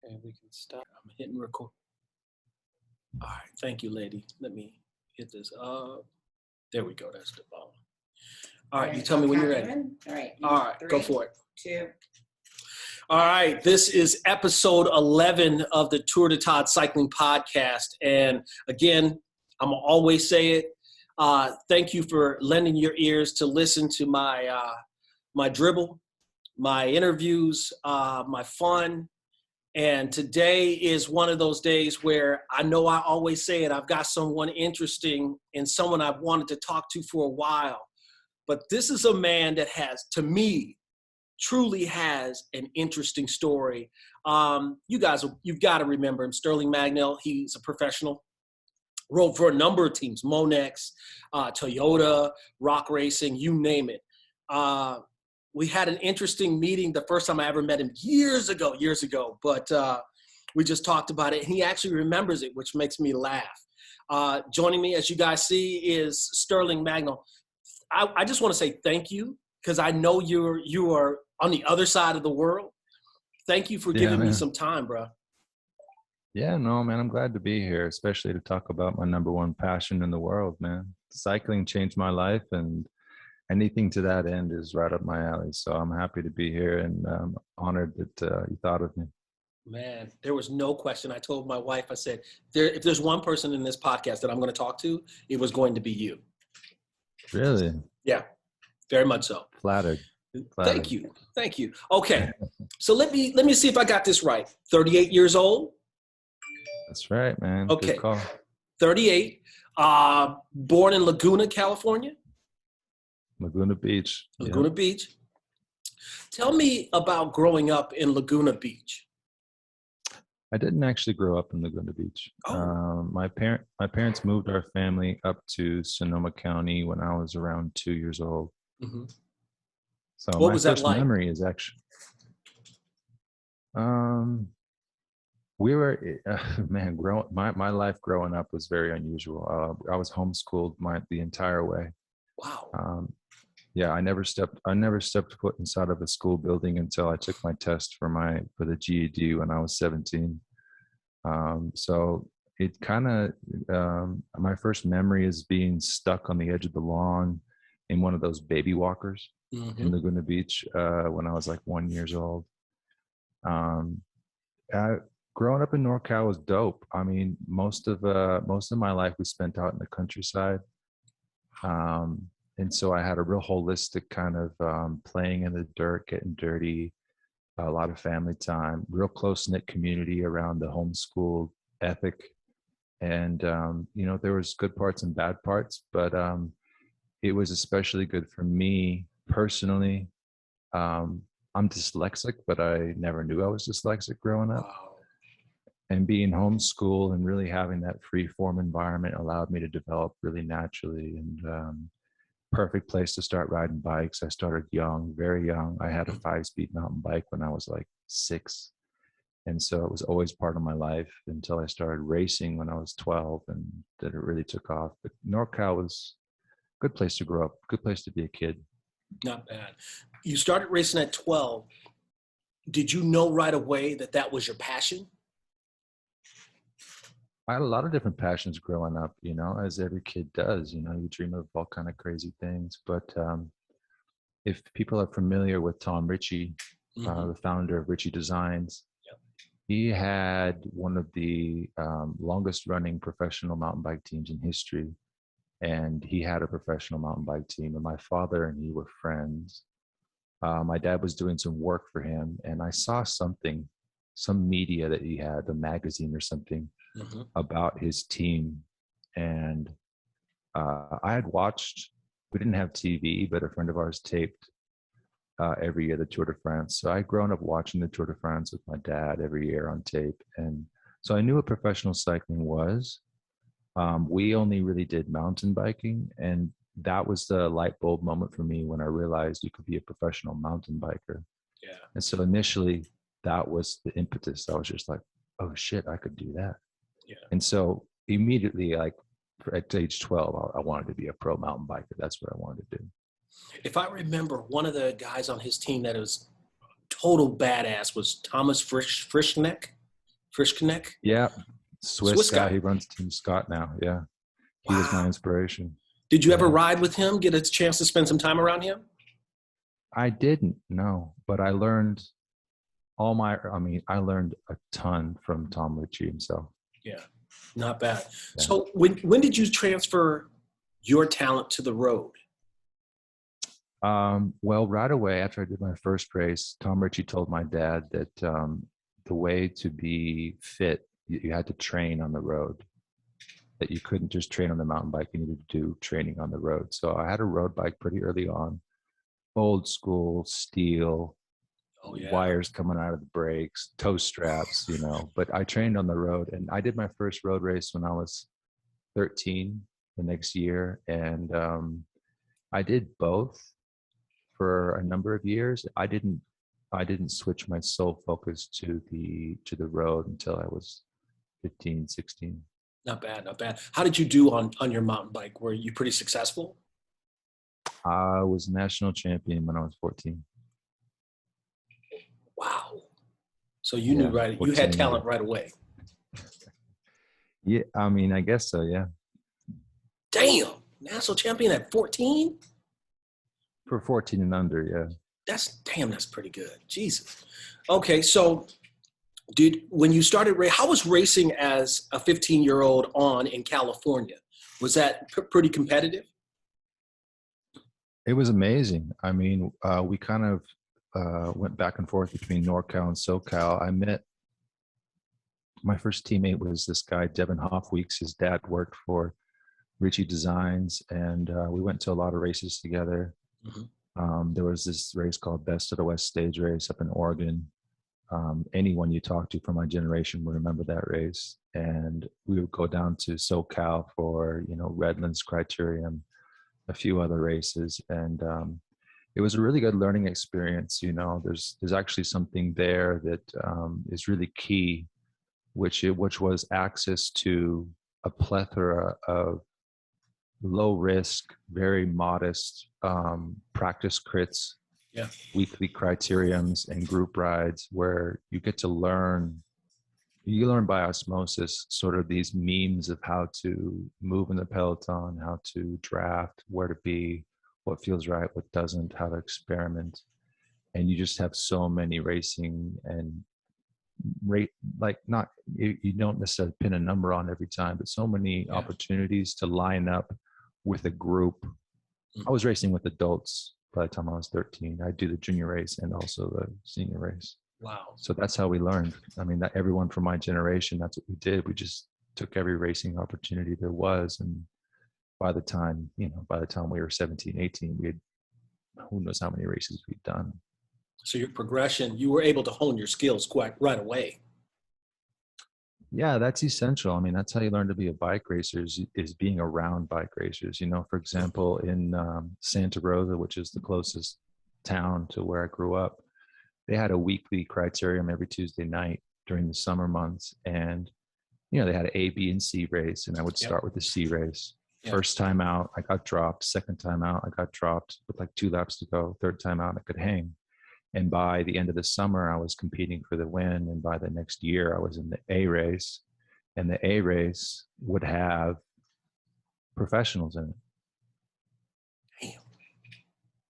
Okay, we can stop. I'm hitting record. All right, thank you, lady. Let me hit this up. There we go. That's the phone. All right, you tell me when you're ready. All right. All right, go for it. 2. All right, this is episode 11 of the Tour de Todd Cycling Podcast. And again, I'm going to always say it. Thank you for lending your ears to listen to my dribble, my interviews, my fun. And today is one of those days where I know I always say it. I've got someone interesting and someone I've wanted to talk to for a while. But this is a man that has, to me, truly has an interesting story. You've got to remember him, Sterling Magnell. He's a professional. Rode for a number of teams, Monex, Toyota, Rock Racing, you name it. We had an interesting meeting the first time I ever met him years ago, but we just talked about it. And he actually remembers it, which makes me laugh. Joining me, as you guys see, is Sterling Magnell. I just want to say thank you, because I know you are on the other side of the world. Thank you for giving me some time, bro. Yeah, no, man, I'm glad to be here, especially to talk about my number one passion in the world, man. Cycling changed my life, and anything to that end is right up my alley. So I'm happy to be here and honored that you thought of me. Man, there was no question. I told my wife, I said, if there's one person in this podcast that I'm going to talk to, it was going to be you. Really? Yeah, very much so. Flattered. Thank you. Okay, so let me see if I got this right. 38 years old? That's right, man. Okay. Good call. 38. Born in Laguna, California? Laguna Beach. Laguna Beach. Tell me about growing up in Laguna Beach. I didn't actually grow up in Laguna Beach. Oh. My parents moved our family up to Sonoma County when I was around 2 years old. Mm-hmm. So what my was first that like? memory is actually, we were, man, my life growing up was very unusual. I was homeschooled the entire way. Wow. Yeah, I never stepped foot inside of a school building until I took my test for the GED when I was 17. So it kind of, my first memory is being stuck on the edge of the lawn in one of those baby walkers in Laguna Beach when I was like 1 year old. Growing up in NorCal was dope. I mean, most of my life was spent out in the countryside. And so I had a real holistic kind of playing in the dirt, getting dirty, a lot of family time, real close-knit community around the homeschool ethic. And, there was good parts and bad parts, but it was especially good for me personally. I'm dyslexic, but I never knew I was dyslexic growing up. Wow. And being homeschooled and really having that free-form environment allowed me to develop really naturally. And perfect place to start riding bikes. I started young, very young. I had a 5-speed mountain bike when I was like 6. And so it was always part of my life until I started racing when I was 12, and that it really took off. But NorCal was a good place to grow up, good place to be a kid. Not bad. You started racing at 12. Did you know right away that was your passion? I had a lot of different passions growing up, as every kid does. You dream of all kind of crazy things. But if people are familiar with Tom Ritchie, the founder of Ritchie Designs, he had one of the longest running professional mountain bike teams in history. And he had a professional mountain bike team. And my father and he were friends. My dad was doing some work for him. And I saw some media that he had, a magazine or something, about his team. And I had watched, we didn't have TV, but a friend of ours taped every year the Tour de France. So I'd grown up watching the Tour de France with my dad every year on tape. And so I knew what professional cycling was. We only really did mountain biking. And that was the light bulb moment for me when I realized you could be a professional mountain biker. Yeah. And so initially that was the impetus. I was just like, oh shit, I could do that. Yeah. And so immediately, like at age 12, I wanted to be a pro mountain biker. That's what I wanted to do. If I remember, one of the guys on his team that was total badass was Thomas Frischneck. Frischknecht? Yeah, Swiss Swiss guy. guy. He runs Team Scott now. Yeah, he was my Wow. inspiration. Did you ever Yeah. ride with him? Get a chance to spend some time around him? I didn't know, but I learned I learned a ton from Tom Ritchie himself. Yeah, not bad. Yeah. So when did you transfer your talent to the road? Well, right away after I did my first race, Tom Ritchie told my dad that the way to be fit, you had to train on the road, that you couldn't just train on the mountain bike. You needed to do training on the road. So I had a road bike pretty early on, old school steel, Oh yeah. wires coming out of the brakes, toe straps, but I trained on the road, and I did my first road race when I was 13 the next year. And I did both for a number of years. I didn't switch my sole focus to the road until I was 15, 16. Not bad, not bad. How did you do on your mountain bike? Were you pretty successful? I was national champion when I was 14. Wow. So you knew Yeah, right, you 14 had and talent under. right away. Yeah, I mean, I guess so, yeah. Damn, national champion at 14? For 14 and under, yeah. That's pretty good. Jesus. Okay, so when you started how was racing as a 15-year-old on in California? Was that pretty competitive? It was amazing. I mean, we kind of went back and forth between NorCal and SoCal. I met my first teammate was this guy, Devin Hoffweeks. His dad worked for Ritchie Designs, and we went to a lot of races together. There was this race called Best of the West Stage Race up in Oregon. Anyone you talk to from my generation will remember that race. And we would go down to SoCal for, Redlands, Criterium, a few other races. And it was a really good learning experience. There's actually something there that is really key, which was access to a plethora of low risk, very modest practice crits, Yeah. weekly criteriums, and group rides, where you get to learn by osmosis sort of these memes of how to move in the peloton, how to draft, where to be, what feels right, what doesn't, how to experiment. And you just have so many racing and rate, like, not, you don't necessarily pin a number on every time, but so many opportunities to line up with a group. I was racing with adults by the time I was 13. I do the junior race and also the senior race. Wow. So that's how we learned. I mean, that everyone from my generation, that's what we did. We just took every racing opportunity there was. And by the time we were 17, 18, we had, who knows how many races we'd done. So your progression, you were able to hone your skills quite right away. Yeah, that's essential. I mean, that's how you learn to be a bike racer is being around bike racers. For example, in Santa Rosa, which is the closest town to where I grew up, they had a weekly criterium every Tuesday night during the summer months. And, they had an A, B, and C race. And I would start with the C race. First time out, I got dropped. Second time out, I got dropped with like 2 laps to go. Third time out, I could hang. And by the end of the summer, I was competing for the win. And by the next year, I was in the A race. And the A race would have professionals in it. Damn.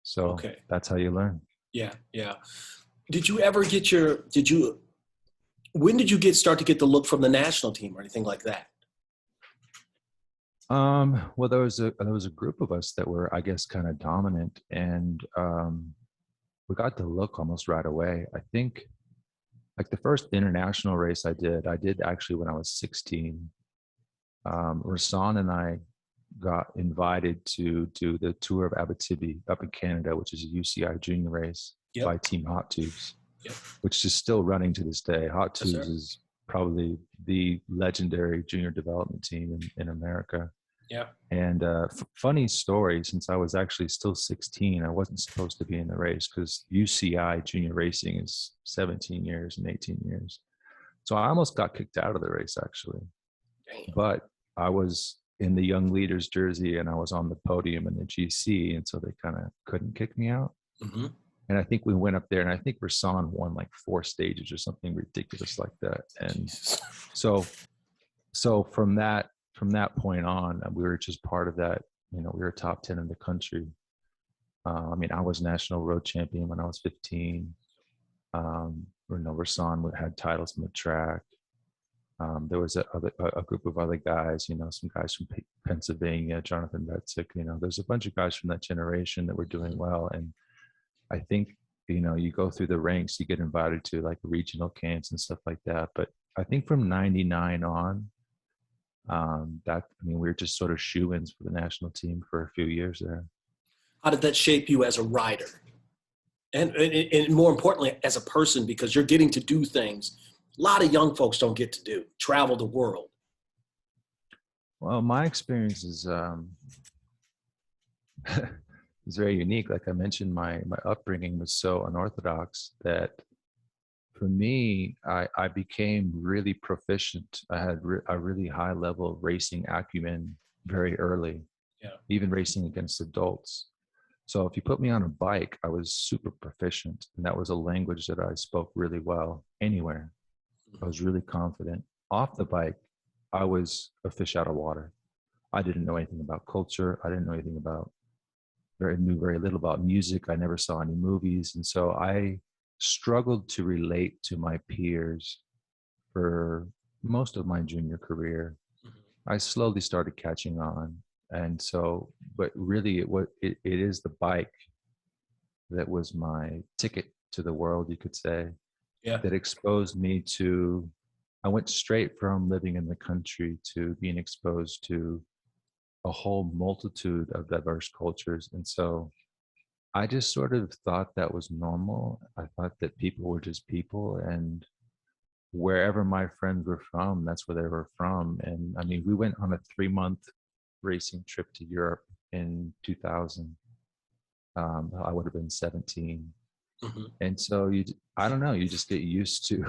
So that's how you learn. Yeah, yeah. Did you ever when did you start to get the look from the national team or anything like that? Well, there was a group of us that were, I guess, kind of dominant, and we got the look almost right away. I think, like, the first international race I did actually when I was 16. Rasan and I got invited to do the Tour of Abitibi up in Canada, which is a UCI junior race by Team Hot Tubes, which is still running to this day. Hot Tubes is probably the legendary junior development team in America. Yeah. And funny story, since I was actually still 16, I wasn't supposed to be in the race because UCI junior racing is 17 years and 18 years. So I almost got kicked out of the race, actually. Damn. But I was in the young leaders jersey and I was on the podium in the GC. And so they kind of couldn't kick me out. Mm-hmm. And I think we went up there, and I think Rasan won like 4 stages or something ridiculous like that. And Jesus. so from that point on, we were just part of that. You know, we were top 10 in the country. I mean, I was national road champion when I was 15. You know, Rasan had titles in the track. There was a group of other guys, you know, some guys from Pennsylvania, Jonathan Retzik, you know, there's a bunch of guys from that generation that were doing well. And I think, you know, you go through the ranks, you get invited to like regional camps and stuff like that. But I think from 99 on, I mean, we were just sort of shoo-ins for the national team for a few years there. How did that shape you as a rider? And more importantly, as a person, because you're getting to do things a lot of young folks don't get to do, travel the world. Well, my experience is is very unique. Like I mentioned, my upbringing was so unorthodox that for me, I became really proficient. I had a really high level of racing acumen very early, even racing against adults. So if you put me on a bike, I was super proficient. And that was a language that I spoke really well anywhere. I was really confident. Off the bike, I was a fish out of water. I didn't know anything about culture. I didn't know anything about, knew very little about music. I never saw any movies. And so I struggled to relate to my peers for most of my junior career. I slowly started catching on. And so, but really it is the bike that was my ticket to the world, you could say, that exposed me to, I went straight from living in the country to being exposed to a whole multitude of diverse cultures. And so I just sort of thought that was normal. I thought that people were just people, and wherever my friends were from, that's where they were from. And I mean, we went on a 3-month racing trip to Europe in 2000. I would have been 17. And so I don't know, you just get used to,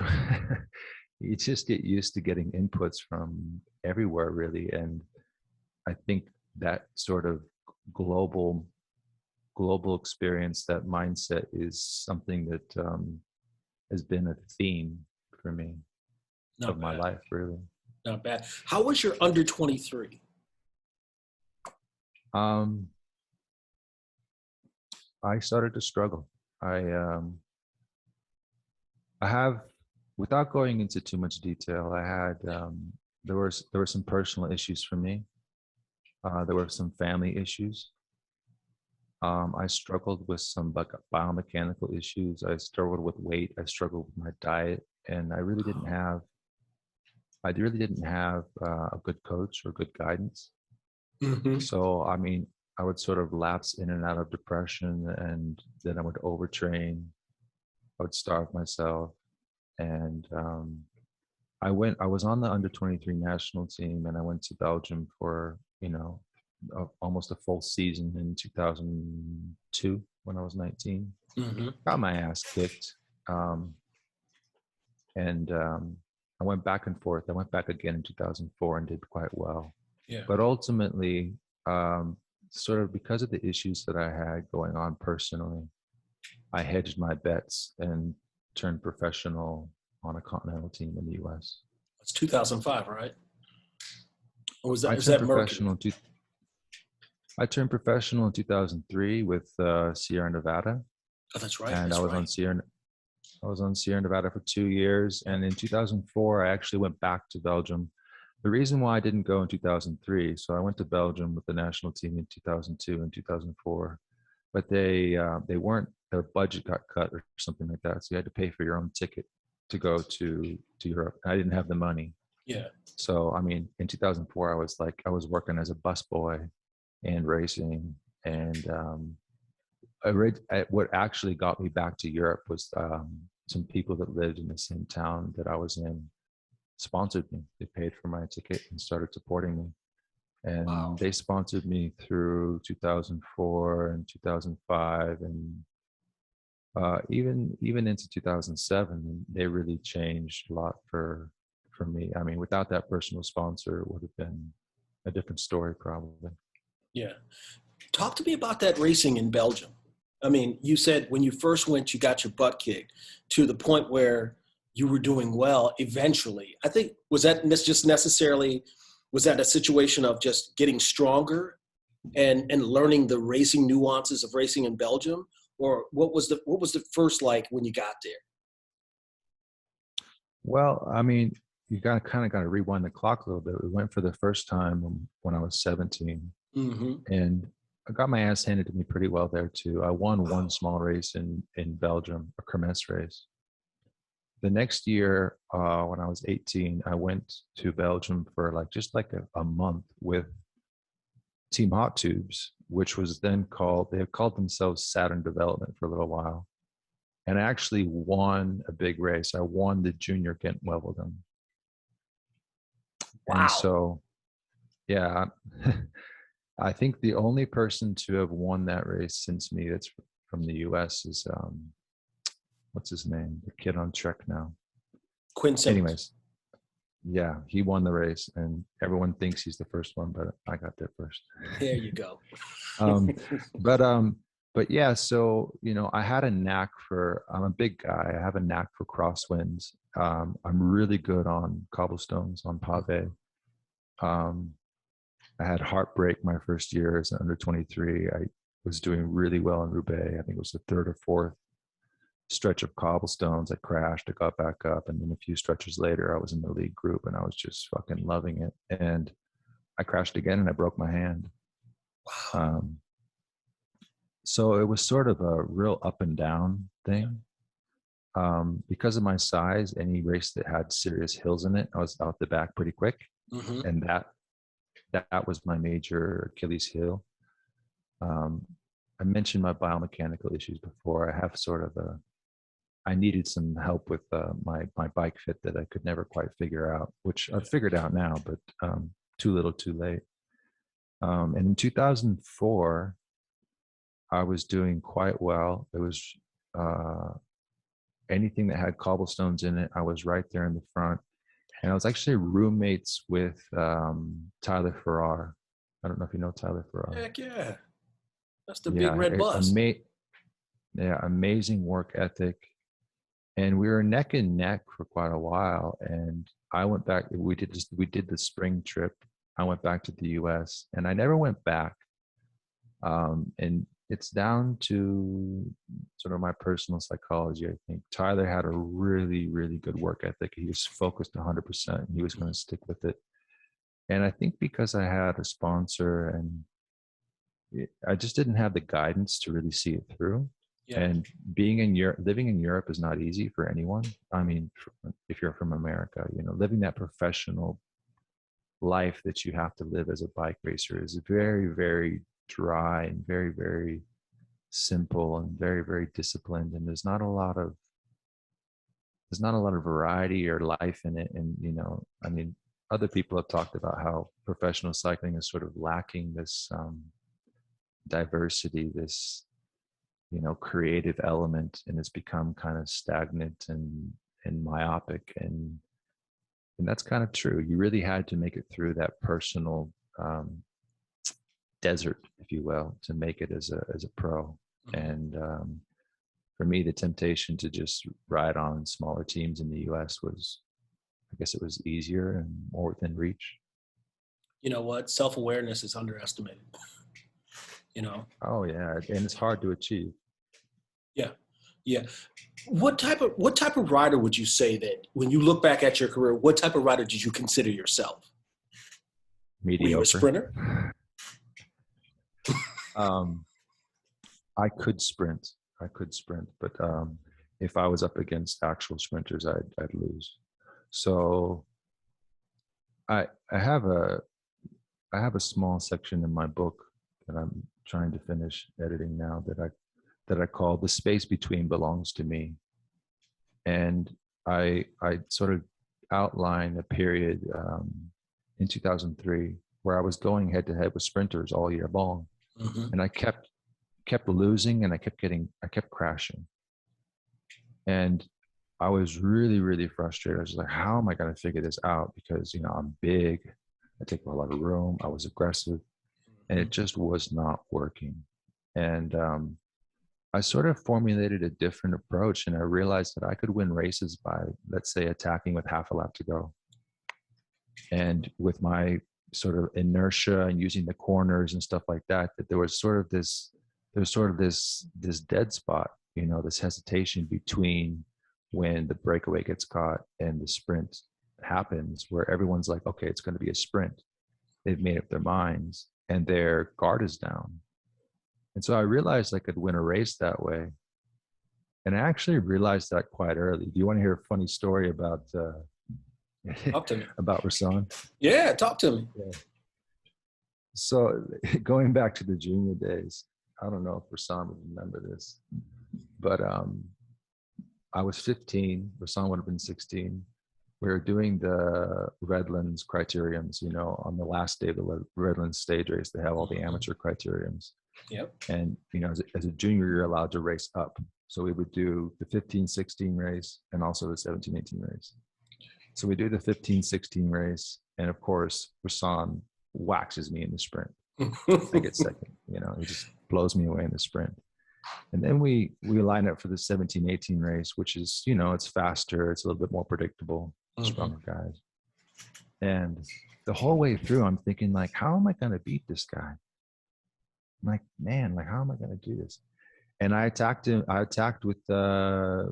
you just get used to getting inputs from everywhere, really. And I think that sort of global experience, that mindset, is something that has been a theme for me of my life, really. Not bad. How was your under 23? I started to struggle. I have, without going into too much detail, I had there were some personal issues for me. There were some family issues. I struggled with some biomechanical issues. I struggled with weight. I struggled with my diet, and I really didn't have a good coach or good guidance. So, I mean, I would sort of lapse in and out of depression, and then I would overtrain. I would starve myself. And I was on the under 23 national team, and I went to Belgium for, almost a full season in 2002 when I was 19. Got my ass kicked. And I went back and forth. I went back again in 2004 and did quite well. But ultimately, sort of because of the issues that I had going on personally, I hedged my bets and turned professional on a continental team in the U.S. That's 2005, right? Or was that, I turned professional in 2003 with Sierra Nevada. Oh, that's right. And I was on Sierra Nevada for 2 years. And in 2004, I actually went back to Belgium. The reason why I didn't go in 2003, so I went to Belgium with the national team in 2002 and 2004, but they weren't, their budget got cut or something like that. So you had to pay for your own ticket to go to Europe. I didn't have the money. So, I mean, in 2004, I was working as a busboy and racing. And what actually got me back to Europe was some people that lived in the same town that I was in sponsored me. They paid for my ticket and started supporting me. And they sponsored me through 2004 and 2005 and even into 2007. They really changed a lot for me. I mean, without that personal sponsor, it would have been a different story probably. Talk to me about that racing in Belgium. I mean, you said when you first went, you got your butt kicked to the point where you were doing well eventually. I think, was that just necessarily, was that a situation of just getting stronger and learning the racing nuances of racing in Belgium? Or what was the first like when you got there? Well, I mean, you got to rewind the clock a little bit. We went for the first time when I was 17, Mm-hmm. and I got my ass handed to me pretty well there too. I won one Wow. small race in Belgium, a kermesse race. The next year, when I was 18, I went to Belgium for like a month with Team Hot Tubes, which was then they had called themselves Saturn Development for a little while. And I actually won a big race. I won the Junior Ghent Wevelgem. And Wow. so, yeah, I think the only person to have won that race since me that's from the US is, what's his name? The kid on Trek now. Quinn Simmons. Anyways, yeah, he won the race, and everyone thinks he's the first one, but I got there first. There you go. um, but but yeah, so I had a knack for. I'm a big guy. I have a knack for crosswinds. I'm really good on cobblestones, on pave. Um, I had heartbreak my first year as an under 23. I was doing really well in Roubaix. I think it was the third or fourth stretch of cobblestones. I crashed, I got back up, and then a few stretches later I was in the lead group and I was just fucking loving it. And I crashed again and I broke my hand. Wow. So it was sort of a real up and down thing. Because of my size, any race that had serious hills in it, I was out the back pretty quick. Mm-hmm. And that was my major Achilles heel. I mentioned my biomechanical issues before. I needed some help with my bike fit that I could never quite figure out, which I've figured out now, but too little too late. And in 2004, I was doing quite well. It was anything that had cobblestones in it, I was right there in the front. And I was actually roommates with Tyler Farrar. I don't know if you know Tyler Farrar. Heck yeah. That's the big Yeah, red bus. amazing work ethic. And we were neck and neck for quite a while. And I went back. We did the spring trip. I went back to the U.S. and I never went back. And it's down to sort of my personal psychology. I think Tyler had a really, really good work ethic. He was focused 100%. And he was going to stick with it. And I think because I had a sponsor and I just didn't have the guidance to really see it through. Yeah. And being in Europe, living in Europe is not easy for anyone. I mean, if you're from America, living that professional life that you have to live as a bike racer is very, very dry and very, very simple and very, very disciplined. And there's not a lot of variety or life in it. And, I mean, other people have talked about how professional cycling is sort of lacking this diversity, this creative element, and it's become kind of stagnant and myopic, and that's kind of true. You really had to make it through that personal desert, if you will, to make it as a pro. Mm-hmm. And for me, the temptation to just ride on smaller teams in the US was, I guess it was easier and more within reach. You know what? Self-awareness is underestimated. Oh yeah, and it's hard to achieve. Yeah. What type of rider would you say that when you look back at your career, what type of rider did you consider yourself? Mediocre. Were you a sprinter? I could sprint, but if I was up against actual sprinters, I'd lose. So I have a small section in my book that I'm trying to finish editing now that I call "The Space Between Belongs to Me," and I sort of outline a period in 2003 where I was going head to head with sprinters all year long, mm-hmm. and I kept losing, and I kept crashing, and I was really, really frustrated. I was like, how am I going to figure this out? Because I'm big, I take a lot of room, I was aggressive, and it just was not working. And I sort of formulated a different approach, and I realized that I could win races by, let's say, attacking with half a lap to go. And with my sort of inertia and using the corners and stuff like that, that there was sort of this dead spot, you know, this hesitation between when the breakaway gets caught and the sprint happens, where everyone's like, okay, it's going to be a sprint. They've made up their minds and their guard is down. And so I realized I could win a race that way. And I actually realized that quite early. Do you want to hear a funny story about Talk to me. about Rasan? Yeah, talk to me. Yeah. So going back to the junior days, I don't know if Rasan would remember this, but I was 15. Rasan would have been 16. We were doing the Redlands criteriums, you know, on the last day of the Redlands stage race. They have all the amateur criteriums. Yep. And, you know, as a junior, you're allowed to race up. So we would do the 15-16 race and also the 17-18 race. So we do the 15-16 race. And of course, Rasan waxes me in the sprint. I get second, you know, he just blows me away in the sprint. And then we line up for the 17-18 race, which is, you know, it's faster. It's a little bit more predictable, stronger guys. And the whole way through, I'm thinking like, how am I going to beat this guy? I'm like, man, like, how am I going to do this? And I attacked him. I attacked with right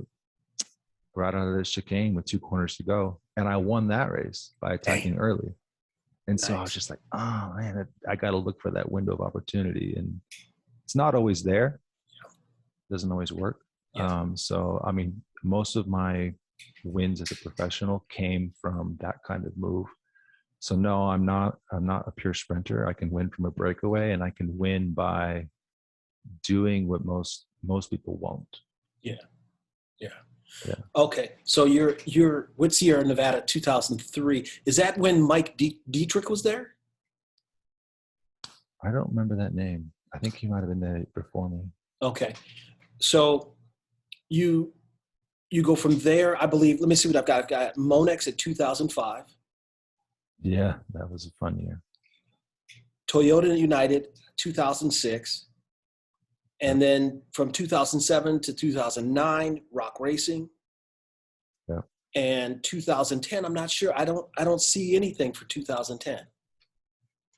out of the chicane with 2 corners to go. And I won that race by attacking early. And so I was just like, oh man, I got to look for that window of opportunity. And it's not always there. Doesn't always work. So, I mean, most of my wins as a professional came from that kind of move. So no, I'm not a pure sprinter. I can win from a breakaway, and I can win by doing what most people won't. Yeah. Okay, so you're with Sierra Nevada 2003. Is that when Mike Dietrich was there? I don't remember that name. I think he might have been there before me. Okay, so you go from there. I believe. Let me see what I've got. I've got Monex at 2005. Yeah, that was a fun year. Toyota United 2006. And then from 2007 to 2009, Rock Racing. Yeah. And 2010, I'm not sure. I don't see anything for 2010.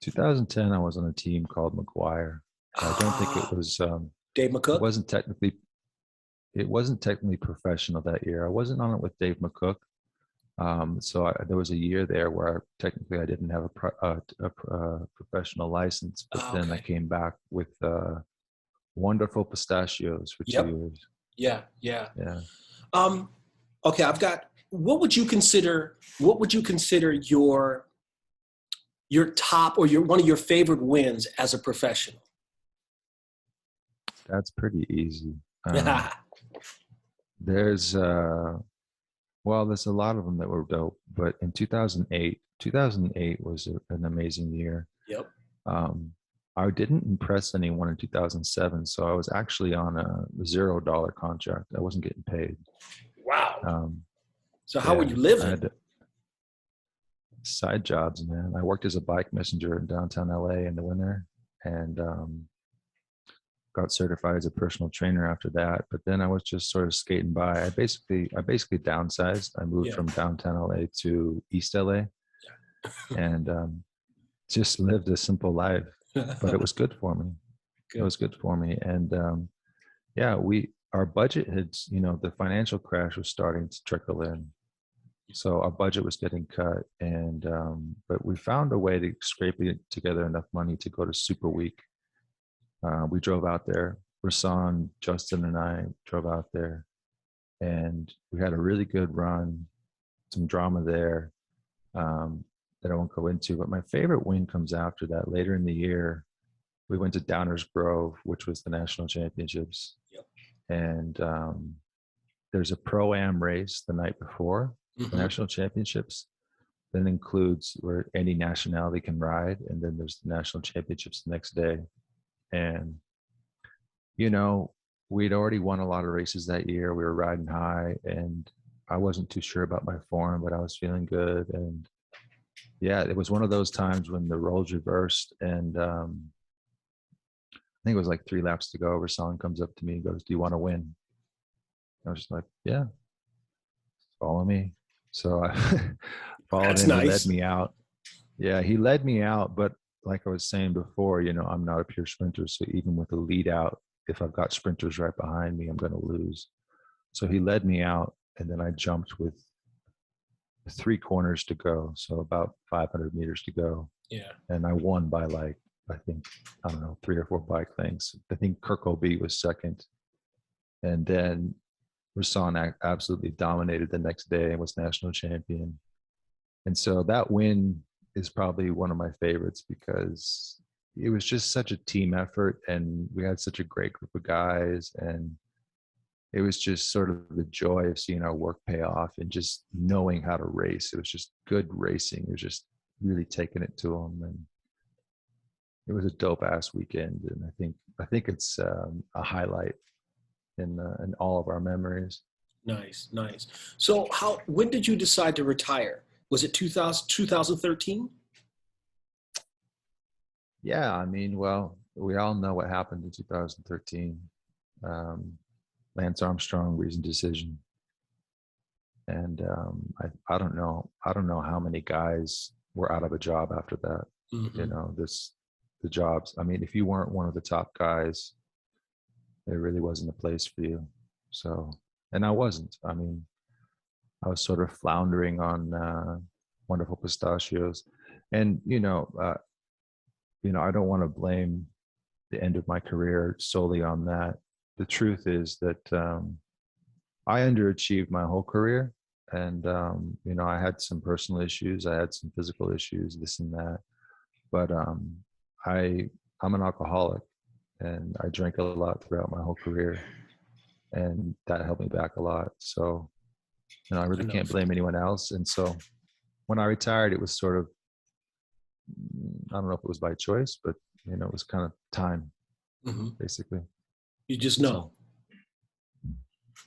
2010, I was on a team called McGuire. I don't think it was Dave McCook. It wasn't technically professional that year. I wasn't on it with Dave McCook. So there was a year there where technically I didn't have a professional license, but then I came back with Wonderful Pistachios for 2 years. Yeah. Okay, I've got. What would you consider your top or one of your favorite wins as a professional? That's pretty easy. There's a lot of them that were dope, but in 2008 was an amazing year. Yep. I didn't impress anyone in 2007, so I was actually on a $0 contract. I wasn't getting paid. Wow. So how were you living? I had side jobs, man. I worked as a bike messenger in downtown LA in the winter, and got certified as a personal trainer after that. But then I was just sort of skating by. I basically downsized. I moved from downtown LA to East LA, and just lived a simple life. But it was good for me. It was good for me. And our budget had, the financial crash was starting to trickle in. So our budget was getting cut, and but we found a way to scrape together enough money to go to Super Week. We drove out there. Rasan, Justin, and I drove out there, and we had a really good run. Some drama there that I won't go into. But my favorite win comes after that. Later in the year, we went to Downers Grove, which was the national championships. Yep. And there's a pro-am race the night before the national championships. That includes where any nationality can ride, and then there's the national championships the next day. And we'd already won a lot of races that year. We were riding high, and I wasn't too sure about my form, but I was feeling good. And it was one of those times when the roles reversed, and think it was like 3 laps to go. Rasan comes up to me and goes, "Do you want to win?" I was just like, "Yeah, follow me." So I followed That's him. He led nice. me out. Yeah, he led me out. But like I was saying before, I'm not a pure sprinter. So even with a lead out, if I've got sprinters right behind me, I'm going to lose. So he led me out, and then I jumped with 3 corners to go. So about 500 meters to go. Yeah. And I won by like, I think, I don't know, 3 or 4 bike lengths. I think Kirk O'Bee was second. And then Rasan absolutely dominated the next day and was national champion. And so that win is probably one of my favorites because it was just such a team effort and we had such a great group of guys. And it was just sort of the joy of seeing our work pay off and just knowing how to race. It was just good racing. It was just really taking it to them. And it was a dope ass weekend. And I think it's a highlight in all of our memories. Nice, nice. So when did you decide to retire? Was it 2013? Yeah, I mean, well, we all know what happened in 2013. Lance Armstrong, reasoned decision, and I don't know how many guys were out of a job after that. Mm-hmm. The jobs. I mean, if you weren't one of the top guys, there really wasn't a place for you. So, and I wasn't. I mean, I was sort of floundering on Wonderful Pistachios, and I don't want to blame the end of my career solely on that. The truth is that I underachieved my whole career, and I had some personal issues, I had some physical issues, this and that. But I'm an alcoholic, and I drank a lot throughout my whole career, and that held me back a lot. So, I really can't blame anyone else. And so, when I retired, it was sort of, I don't know if it was by choice, but it was kind of time, basically. You just know. So,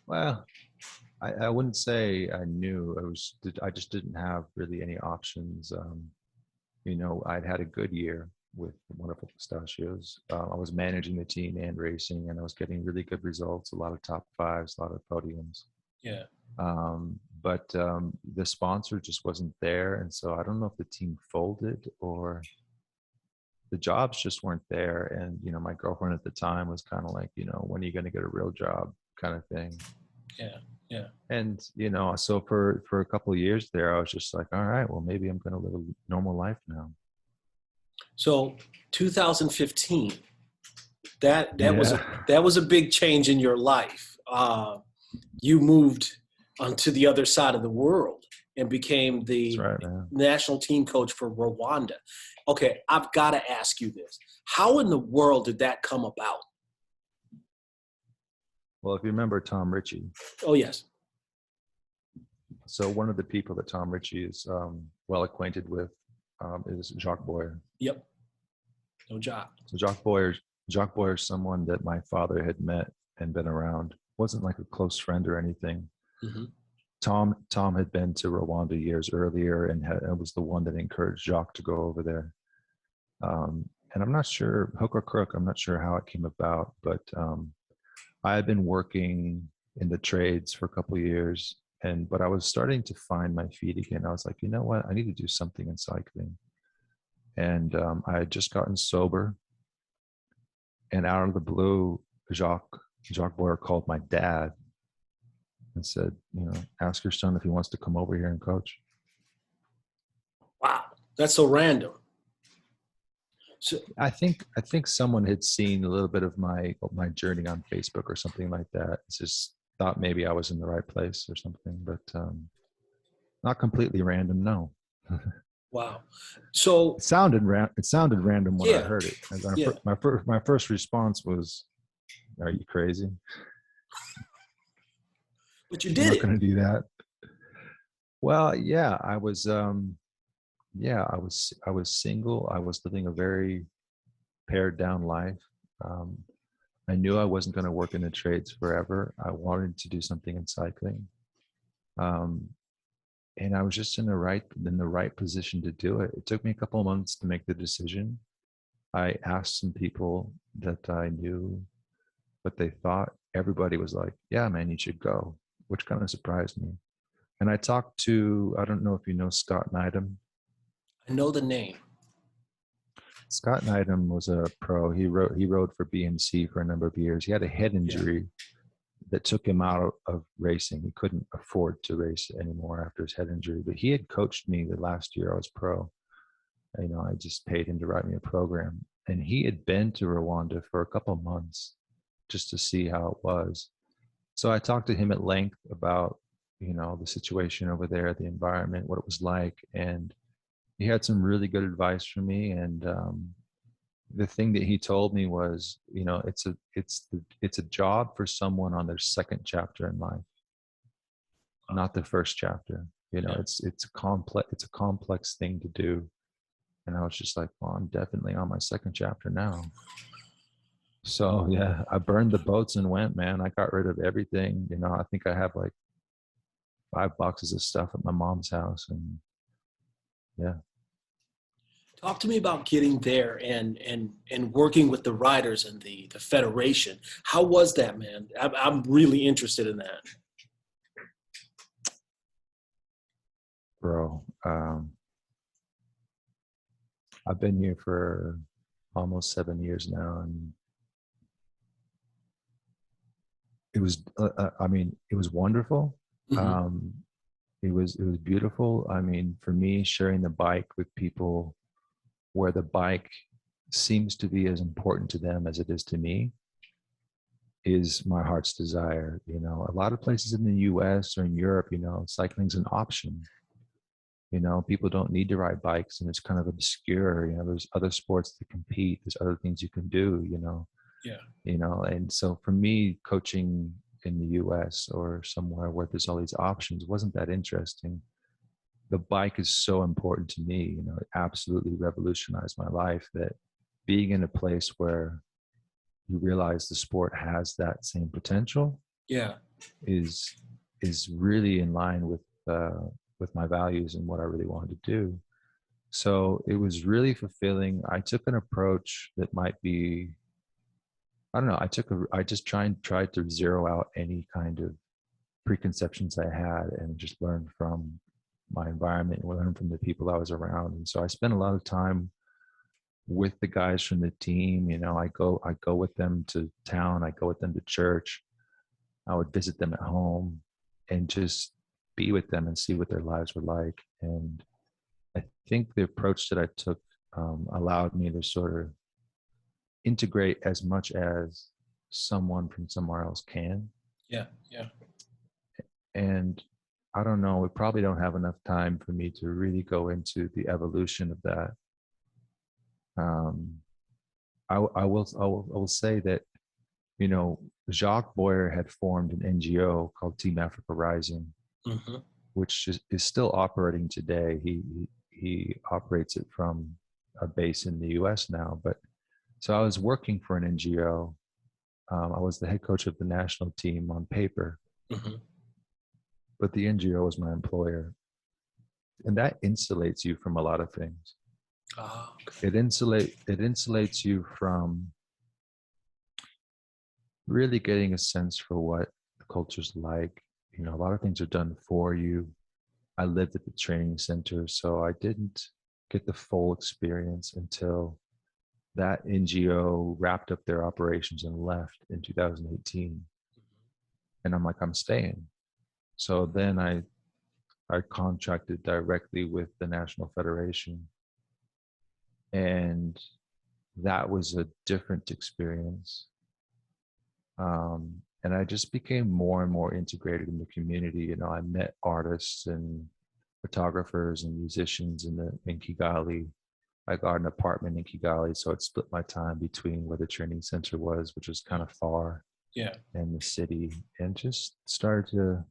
well, I wouldn't say I knew. I just didn't have really any options. I'd had a good year with Wonderful Pistachios. I was managing the team and racing, and I was getting really good results, a lot of top fives, a lot of podiums. Yeah. But the sponsor just wasn't there. And so I don't know if the team folded or the jobs just weren't there. And, my girlfriend at the time was kind of like, when are you going to get a real job kind of thing. Yeah. Yeah. And, so for a couple of years there, I was just like, all right, well, maybe I'm going to live a normal life now. So 2015, that was a big change in your life. You moved onto the other side of the world and became the national team coach for Rwanda. Okay, I've got to ask you this. How in the world did that come about? Well, if you remember Tom Ritchie. Oh, yes. So one of the people that Tom Ritchie is well acquainted with is Jacques Boyer. Yep. No Jacques. So Jacques Boyer is someone that my father had met and been around. Wasn't like a close friend or anything. Mm-hmm. Tom had been to Rwanda years earlier and was the one that encouraged Jacques to go over there. And I'm not sure, hook or crook, I'm not sure how it came about, but I had been working in the trades for a couple of years, but I was starting to find my feet again. I was like, you know what, I need to do something in cycling. And I had just gotten sober, and out of the blue, Jacques Boyer called my dad and said, ask your son if he wants to come over here and coach. Wow, that's so random. So I think someone had seen a little bit of my journey on Facebook or something like that. It's just thought maybe I was in the right place or something, but not completely random. No. Wow. So it sounded random when I heard it. And my first response was, "Are you crazy?" But you did. I'm not going to do that. Well, yeah, I was. I was single. I was living a very pared down life. I knew I wasn't going to work in the trades forever. I wanted to do something in cycling. And I was just in the right position to do it. It took me a couple of months to make the decision. I asked some people that I knew what they thought. Everybody was like, yeah, man, you should go, which kind of surprised me. And I talked to, I don't know if you know Scott Needham. I know the name. Scott Needham was a pro. He rode for BMC for a number of years. He had a head Yeah. injury that took him out of racing. He couldn't afford to race anymore after his head injury. But he had coached me the last year I was pro. You know, I just paid him to write me a program. And he had been to Rwanda for a couple of months just to see how it was. So I talked to him at length about, you know, the situation over there, the environment, what it was like. And he had some really good advice for me. And the thing that he told me was, you know, it's a job for someone on their second chapter in life, not the first chapter. You know, Yeah. it's a complex thing to do. And I was just like, well, I'm definitely on my second chapter now. So yeah, I burned the boats and went, man. I got rid of everything. You know, I think I have like 5 boxes of stuff at my mom's house. And yeah. Talk to me about getting there and working with the riders and the federation. How was that, man? I'm really interested in that. Bro, I've been here for almost 7 years now, and it was, I mean, it was wonderful. Mm-hmm. It was beautiful. I mean, for me, sharing the bike with people where the bike seems to be as important to them as it is to me is my heart's desire. You know, a lot of places in the US or in Europe, you know, cycling's an option. You know, people don't need to ride bikes and it's kind of obscure. You know, there's other sports to compete, there's other things you can do, Yeah. and so for me, coaching in the US or somewhere where there's all these options wasn't that interesting. The bike is so important to me. You know, it absolutely revolutionized my life, that being in a place where you realize the sport has that same potential Yeah. is really in line with my values and what I really wanted to do. So it was really fulfilling. I took an approach that might be, I don't know, I just tried to zero out any kind of preconceptions I had and just learn from my environment and learn from the people I was around. And so I spent a lot of time with the guys from the team. You know, I go with them to town, I go with them to church, I would visit them at home and just be with them and see what their lives were like. And I think the approach that I took allowed me to sort of integrate as much as someone from somewhere else can. Yeah. Yeah. And I don't know, we probably don't have enough time for me to really go into the evolution of that. I will say that, you know, Jacques Boyer had formed an NGO called Team Africa Rising, Mm-hmm. which is still operating today. He operates it from a base in the US now. But so I was working for an NGO. I was the head coach of the national team on paper, Mm-hmm. but the NGO was my employer. And that insulates you from a lot of things. Oh, It insulates you from really getting a sense for what the culture's like. You know, a lot of things are done for you. I lived at the training center, so I didn't get the full experience until that NGO wrapped up their operations and left in 2018. And I'm like, I'm staying. So then I contracted directly with the National Federation. And that was a different experience. And I just became more and more integrated in the community. You know, I met artists and photographers and musicians in Kigali. I got an apartment in Kigali, so it split my time between where the training center was, which was kind of far, yeah. and the city, and just started to,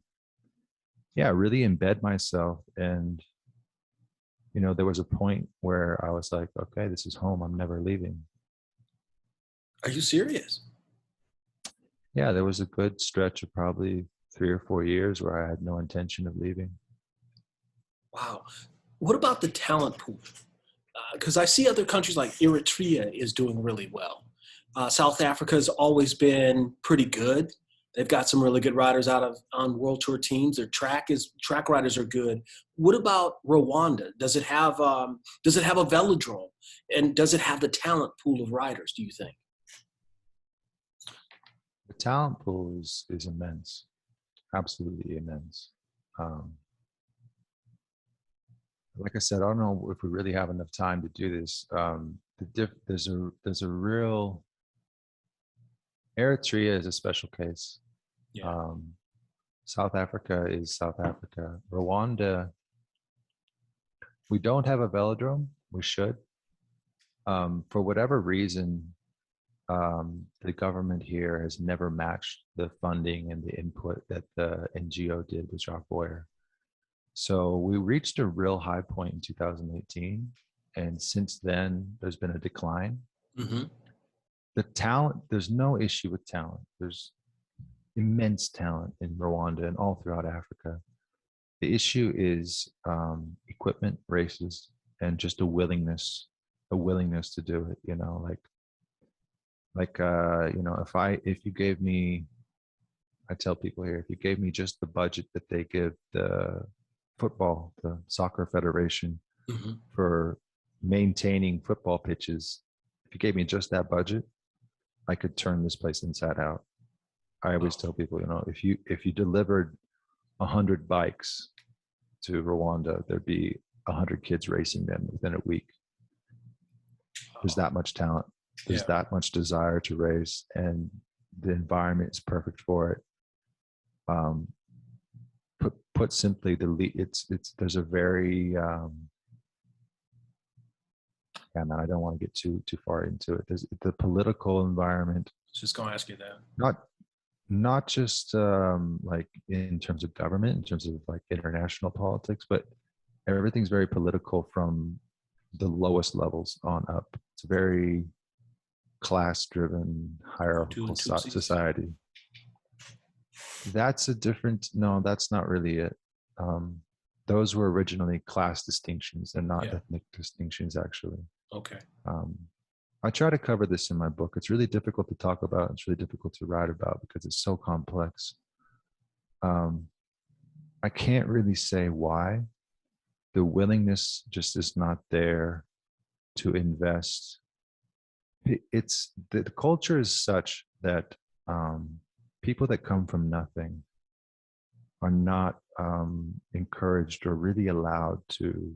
yeah, really embed myself. And, you know, there was a point where I was like, okay, this is home. I'm never leaving. Are you serious? Yeah, there was a good stretch of probably 3 or 4 years where I had no intention of leaving. Wow. What about the talent pool? because I see other countries like Eritrea is doing really well. South Africa has always been pretty good. They've got some really good riders on World Tour teams. Their track riders are good. What about Rwanda? Does it have a velodrome, and does it have the talent pool of riders? Do you think? The talent pool is immense, absolutely immense. Um, like I said, I don't know if we really have enough time to do this. There's a real Eritrea is a special case. Yeah. South Africa is South Africa. Rwanda, we don't have a velodrome. We should. For whatever reason, the government here has never matched the funding and the input that the NGO did with Jacques Boyer. So we reached a real high point in 2018. And since then, there's been a decline. Mm-hmm. The talent, there's no issue with talent. There's immense talent in Rwanda and all throughout Africa. The issue is equipment, races, and just a willingness to do it. You know, you know, if you gave me, I tell people here, if you gave me just the budget that they give the soccer federation Mm-hmm. for maintaining football pitches, if you gave me just that budget, I could turn this place inside out. I always tell people, you know, if you delivered 100 bikes to Rwanda, there'd be 100 kids racing them within a week. There's that much talent. There's that much desire to race, and the environment is perfect for it. Put simply, there's a very man, I don't want to get too far into it. There's the political environment. Just gonna ask you that. Not just like in terms of government, in terms of like international politics, but everything's very political from the lowest levels on up. It's a very class-driven, hierarchical society. That's that's not really it. Those were originally class distinctions and not ethnic distinctions, actually. Okay. I try to cover this in my book. It's really difficult to talk about. It's really difficult to write about because it's so complex. I can't really say why. The willingness just is not there to invest. It's the culture is such that people that come from nothing are not encouraged or really allowed to.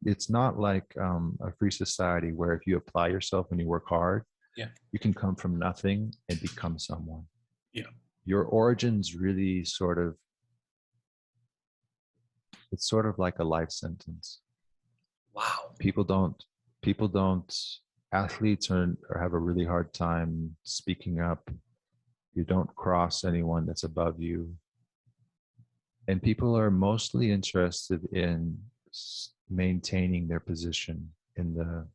It's not like a free society where if you apply yourself and you work hard, you can come from nothing and become someone. Yeah. Your origins really it's sort of like a life sentence. Wow. Athletes have a really hard time speaking up. You don't cross anyone that's above you. And people are mostly interested in maintaining their position in the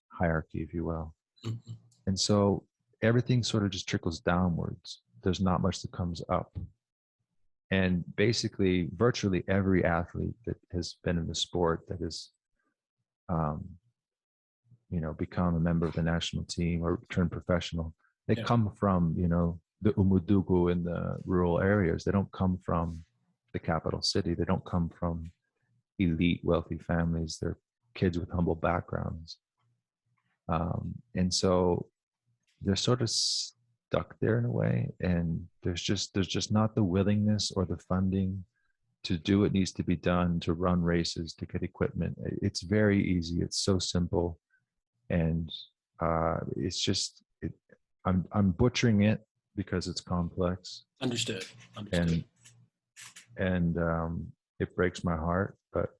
hierarchy, if you will. Mm-hmm. And so everything sort of just trickles downwards. There's not much that comes up. And basically, virtually every athlete that has been in the sport that has, become a member of the national team or turned professional, they come from, the Umudugu in the rural areas. They don't come from the capital city. They don't come from elite, wealthy families. They're kids with humble backgrounds. And so they're sort of stuck there in a way. And there's just not the willingness or the funding to do what needs to be done, to run races, to get equipment. It's very easy. It's so simple. And I'm butchering it because it's complex. Understood. And it breaks my heart, but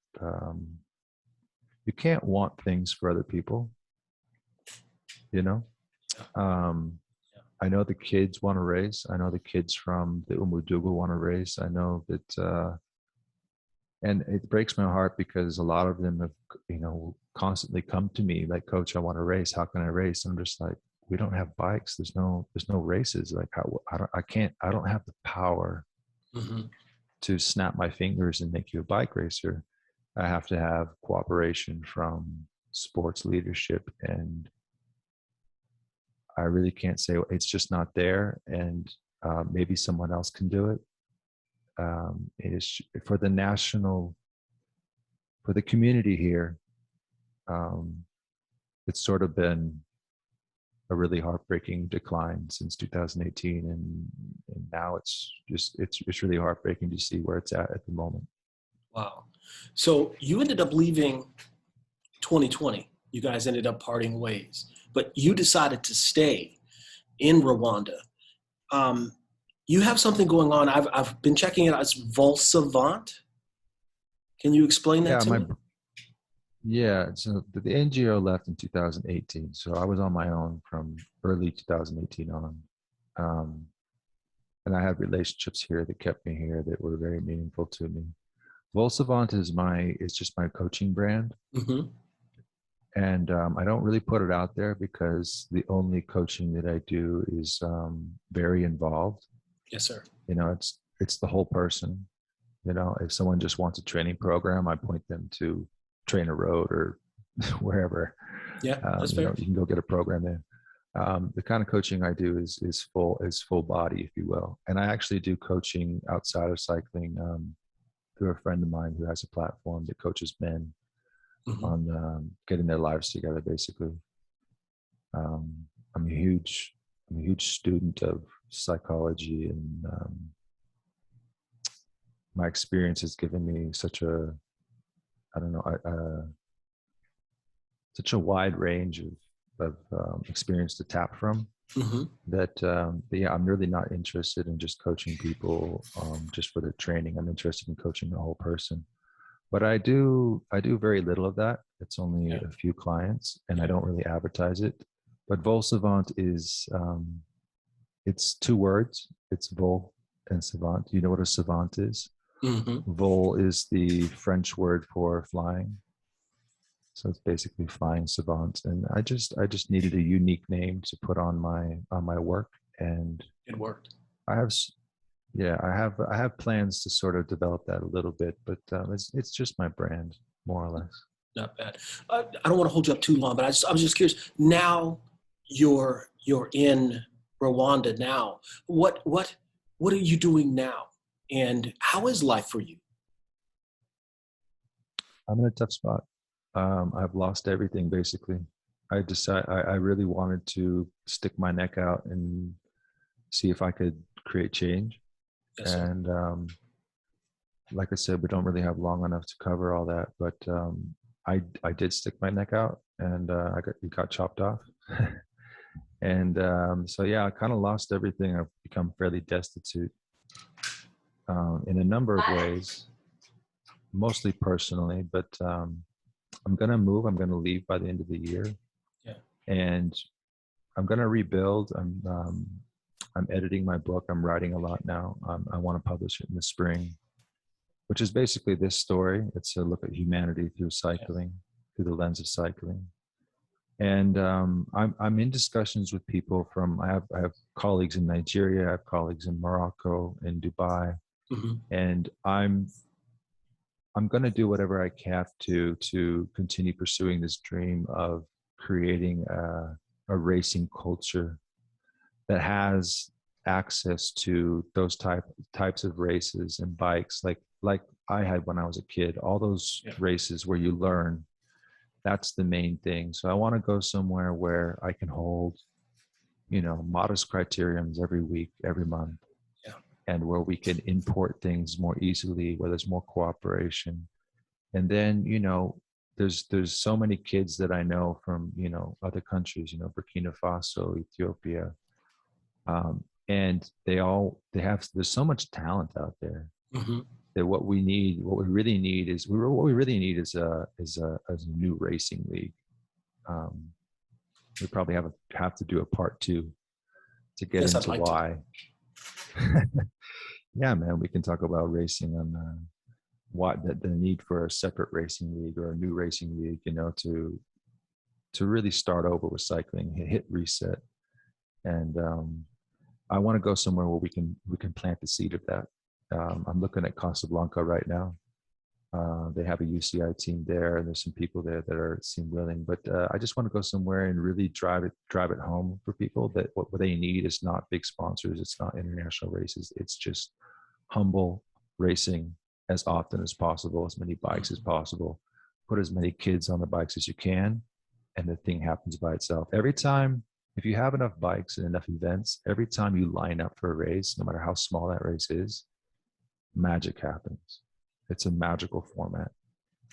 you can't want things for other people, I know the kids want to race. I know the kids from the Umudugu want to race. I know that, and it breaks my heart because a lot of them have, constantly come to me like, Coach, I want to race. How can I race? I'm just like, we don't have bikes. There's no races. Like, I don't have the power to snap my fingers and make you a bike racer. I have to have cooperation from sports leadership, and I really can't say it's just not there, and maybe someone else can do it. It is for for the community here. Um, it's sort of been a really heartbreaking decline since 2018, and now it's really heartbreaking to see where it's at the moment. Wow. So you ended up leaving 2020. You guys ended up parting ways, but you decided to stay in Rwanda. Um, you have something going on. I've been checking it out. It's Volsavant. Can you explain that Yeah, to me? yeah. So the NGO left in 2018, so I was on my own from early 2018 on, um, and I had relationships here that kept me here that were very meaningful to me. Volsavant is just my coaching brand. Mm-hmm. And I don't really put it out there because the only coaching that I do is very involved. Yes, sir. You know, it's the whole person. You know, if someone just wants a training program, I point them to Trainer Road or wherever. Yeah, that's You know, fair. you can go get a program there. The kind of coaching I do is full body, if you will. And I actually do coaching outside of cycling through a friend of mine who has a platform that coaches men Mm-hmm. on getting their lives together, basically. Um, I'm I'm a huge student of psychology, and my experience has given me such a, I don't know, such a wide range of experience to tap from Mm-hmm. that yeah, I'm really not interested in just coaching people just for their training. I'm interested in coaching the whole person. But I do very little of that. It's only Yeah, a few clients, and I yeah. don't really advertise it. But Volsavant is it's two words. It's vol and savant. Do you know what a savant is? Mm-hmm. Vol is the French word for flying, so it's basically flying savant. And I just needed a unique name to put on my work, and It worked. I have yeah, I have plans to sort of develop that a little bit, but it's just my brand more or less. Not bad. I don't want to hold you up too long, but I was just curious. Now you're in Rwanda now. What are you doing now? And how is life for you? I'm in a tough spot. I've lost everything basically. I really wanted to stick my neck out and see if I could create change. Yes, sir. And like I said, we don't really have long enough to cover all that, but I did stick my neck out, and it got chopped off. And so yeah, I kind of lost everything. I've become fairly destitute in a number of ways, mostly personally. But I'm gonna move. I'm gonna leave by the end of the year, Yeah. and I'm gonna rebuild. I'm editing my book. I'm writing a lot now. I want to publish it in the spring, which is basically this story. It's a look at humanity through Yeah. cycling, through the lens of cycling. And I'm in discussions with people from. I have colleagues in Nigeria. I have colleagues in Morocco, in Dubai, Mm-hmm. and I'm going to do whatever I have to continue pursuing this dream of creating a racing culture that has access to those types of races and bikes like I had when I was a kid. All those Yeah. races where you learn, that's the main thing. So I want to go somewhere where I can hold, you know, modest criteriums every week, every month, Yeah. and where we can import things more easily, where there's more cooperation. And then, you know, there's so many kids that I know from, you know, other countries, you know, Burkina Faso, Ethiopia, and they have, there's so much talent out there Mm-hmm. that what we really need is what we really need is a new racing league. Um, we probably have to do a part two to get Yes, I'd into like to. why. Yeah, man, we can talk about racing and what the need for a separate racing league or a new racing league, you know, to really start over with cycling, hit reset, and I want to go somewhere where we can plant the seed of that. I'm looking at Casablanca right now, They have a UCI team there, and there's some people there that seem willing. But I just want to go somewhere and really drive it home for people that what they need is not big sponsors, it's not international races, it's just humble racing as often as possible, as many bikes as possible. Put as many kids on the bikes as you can, and the thing happens by itself. Every time, if you have enough bikes and enough events, every time you line up for a race, no matter how small that race is, magic happens. It's a magical format.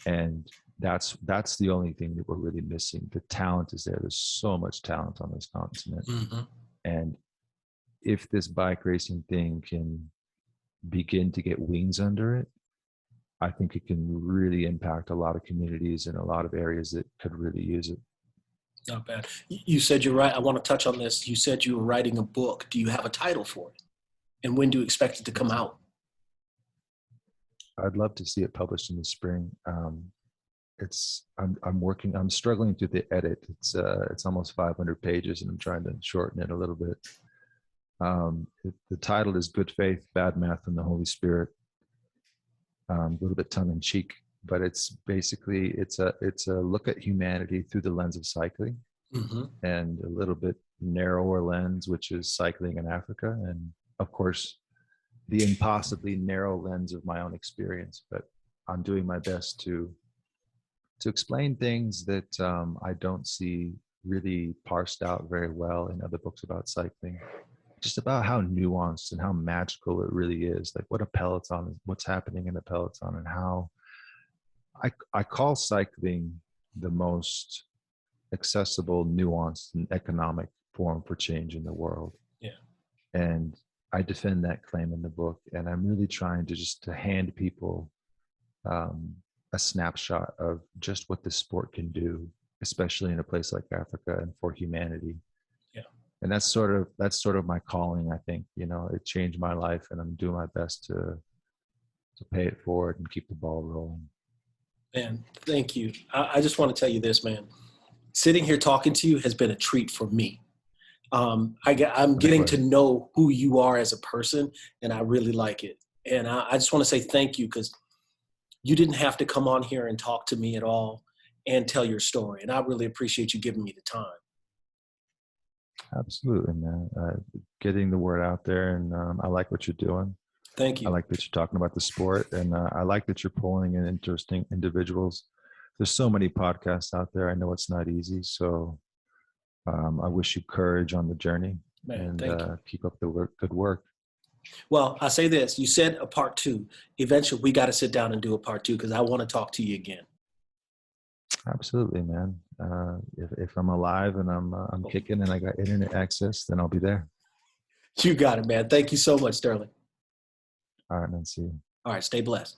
And that's the only thing that we're really missing. The talent is there. There's so much talent on this continent. Mm-hmm. And if this bike racing thing can begin to get wings under it, I think it can really impact a lot of communities and a lot of areas that could really use it. Not bad. You said you're right. I want to touch on this. You said you were writing a book. Do you have a title for it? And when do you expect it to come out? I'd love to see it published in the spring. I'm struggling through the edit. It's almost 500 pages, and I'm trying to shorten it a little bit. The title is Good Faith, Bad Math, and the Holy Spirit. A little bit tongue in cheek, but it's basically it's a look at humanity through the lens of cycling, mm-hmm. and a little bit narrower lens, which is cycling in Africa, and of course the impossibly narrow lens of my own experience. But I'm doing my best to explain things that I don't see really parsed out very well in other books about cycling. Just about how nuanced and how magical it really is. Like what a peloton is, what's happening in a peloton, and how I call cycling the most accessible, nuanced, and economic form for change in the world. Yeah. And I defend that claim in the book, and I'm really trying to hand people a snapshot of just what this sport can do, especially in a place like Africa and for humanity. Yeah. And that's sort of my calling, I think. It changed my life, and I'm doing my best to pay it forward and keep the ball rolling. Man, thank you. I just want to tell you this, man. Sitting here talking to you has been a treat for me. I'm getting to know who you are as a person, and I really like it. And I just want to say thank you, because you didn't have to come on here and talk to me at all and tell your story. And I really appreciate you giving me the time. Absolutely, man. Getting the word out there, and I like what you're doing. Thank you. I like that you're talking about the sport, and I like that you're pulling in interesting individuals. There's so many podcasts out there. I know it's not easy, so I wish you courage on the journey. Man, and keep up the good work. Well, I say this. You said a part 2. Eventually, we got to sit down and do a part 2, because I want to talk to you again. Absolutely, man. If I'm alive and I'm kicking and I got internet access, then I'll be there. You got it, man. Thank you so much, Sterling. All right, man. See you. All right. Stay blessed.